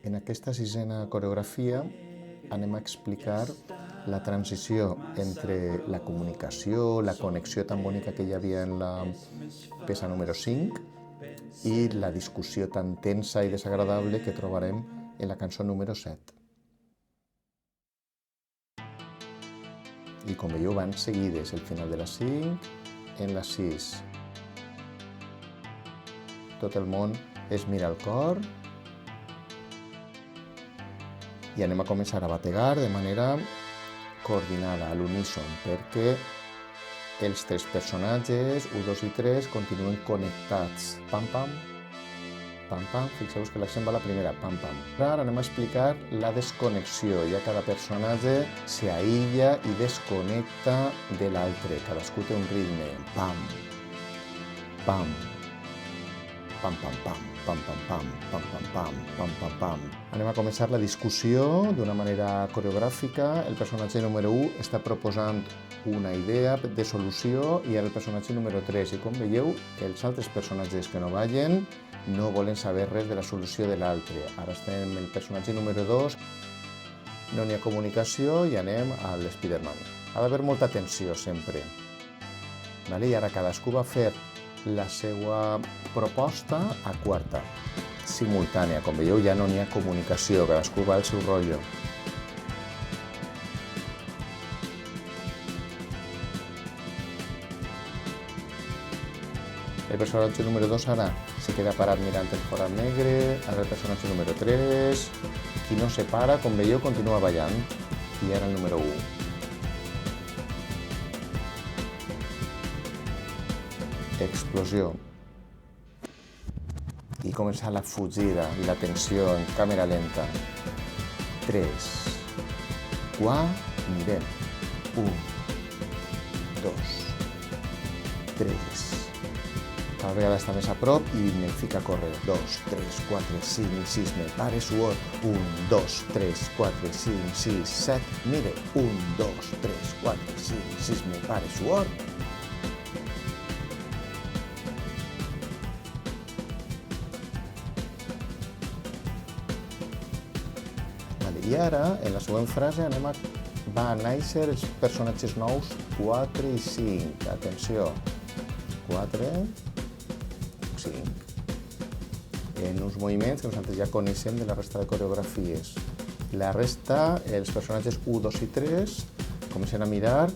En aquesta sisena coreografia anem a explicar la transició entre la comunicació, la connexió tan bonica que hi havia en la peça número 5 i la discussió tan tensa i desagradable que trobarem en la cançó número 7. I com veieu van seguides, el final de la 5 en la 6. Tot el món es mira al cor i anem a començar a bategar de manera coordinada, a l'uníson, perquè els tres personatges, 1, 2 i 3, continuen connectats. Pam, pam, pam, pam. Fixeu-vos que l'accent va a la primera, pam, pam. Ara anem a explicar la desconnexió. Ja cada personatge s'aïlla i desconnecta de l'altre. Cadascú té un ritme. Pam, pam, pam, pam, pam, pam, pam, pam, pam, pam, pam, pam, pam, pam. Anem a començar la discussió d'una manera coreogràfica. El personatge número 1 està proposant una idea de solució i ara el personatge número 3. I com veieu, els altres personatges que no ballen no volen saber res de la solució de l'altre. Ara estem el personatge número 2, no n'hi ha comunicació i anem a l'Spiderman. Ha d'haver molta tensió sempre. I ara cadascú va fer la seva proposta a quarta, simultània. Com veieu, ja no n'hi ha comunicació, cadascú va al seu rotllo. El personatge número 2 ara se queda parat mirant el forat negre, ara el personatge número 3, qui no se para, com veieu, continua ballant, i ara el número 1. Explosió. I comença la fugida i la tensió en càmera lenta. 3, 4, mirem. 1, 2, 3. Cada vegada està més a prop i me'n fica a córrer. 2, 3, 4, 5, 6, me pare suor. 1, 2, 3, 4, 5, 6, 7, mire. 1, 2, 3, 4, 5, 6, me pare suor. I ara, en la següent frase, va a néixer els personatges nous 4 i 5. Atenció. 4, 5. En uns moviments que nosaltres ja coneixem de la resta de coreografies. La resta, els personatges 1, 2 i 3, comencen a mirar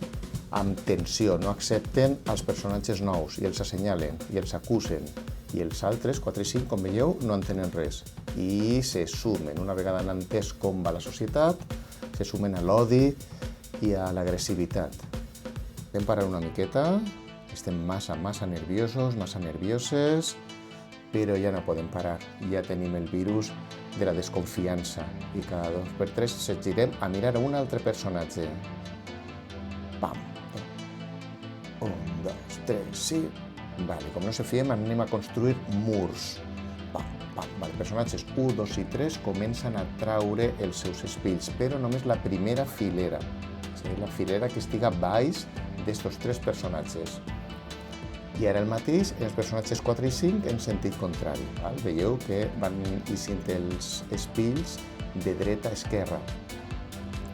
amb tensió, no accepten els personatges nous i els assenyalen i els acusen. I els altres, 4 i 5, com veieu, no entenen res. I se sumen, una vegada han entès com va la societat, se sumen a l'odi i a l'agressivitat. Vam parar una miqueta, estem massa nerviosos, massa nervioses, però ja no podem parar. Ja tenim el virus de la desconfiança i cada 2 per 3 se girem a mirar a un altre personatge. Pam, 1, 2, 3, sí. Vale, com no se fiem, anem a construir murs. Pam, pam. Vale, personatges 1, 2 i 3 comencen a traure els seus espills, però només la primera filera. És a dir, la filera que estiga baix d'estos 3 personatges. I ara el mateix, els personatges 4 i 5 en sentit contrari. Veieu que van eixint els espills de dreta a esquerra.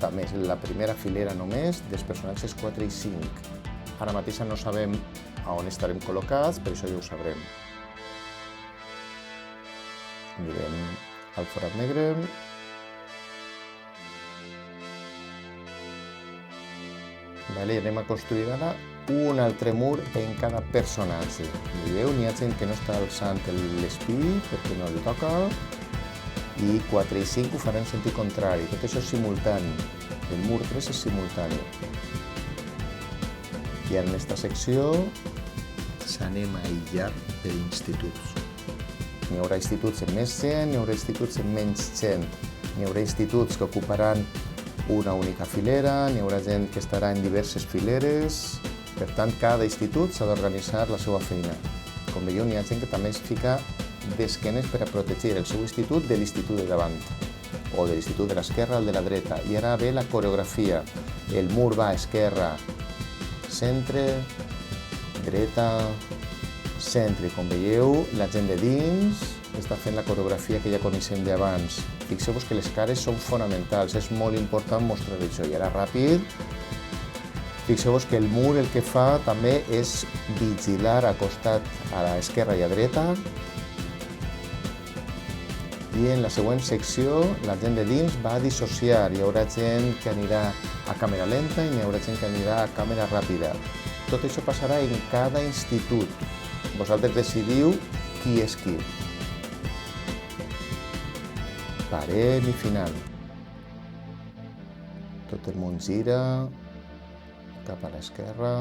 També és la primera filera només dels personatges 4 i 5. Ara mateix no sabem a on estarem col·locats, per això ja ho sabrem. Mirem al forat negre. Anem a construir ara un altre mur en cada personatge. Veieu, n'hi ha gent que no està alçant l'espill perquè no li toca i 4 i 5 ho faran en sentit contrari. Tot això és simultani. El mur 3 és simultani. I en aquesta secció s'anem a aïllar per instituts. N'hi haurà instituts amb més gent, n'hi haurà instituts amb menys gent. N'hi haurà instituts que ocuparan una única filera, n'hi haurà gent que estarà en diverses fileres. Per tant, cada institut s'ha d'organitzar la seva feina. Com veieu, n'hi ha gent que també es fica d'esquenes per a protegir el seu institut de l'institut de davant, o de l'institut de l'esquerra al de la dreta. I ara ve la coreografia. El mur va a esquerra, centre, dreta, centre. Com veieu, la gent de dins, els està fent la coreografia que ja coneixem d'abans. Fixeu-vos que les cares són fonamentals, és molt important mostrar això. I ara ràpid, fixeu-vos que el mur el que fa també és vigilar acostat a l'esquerra i a dreta. I en la següent secció, la gent de dins va a dissociar. Hi haurà gent que anirà a càmera lenta i hi haurà gent que anirà a càmera ràpida. Tot això passarà en cada institut. Vosaltres decidiu qui és qui. Parem i final. Tot el món gira cap a l'esquerra.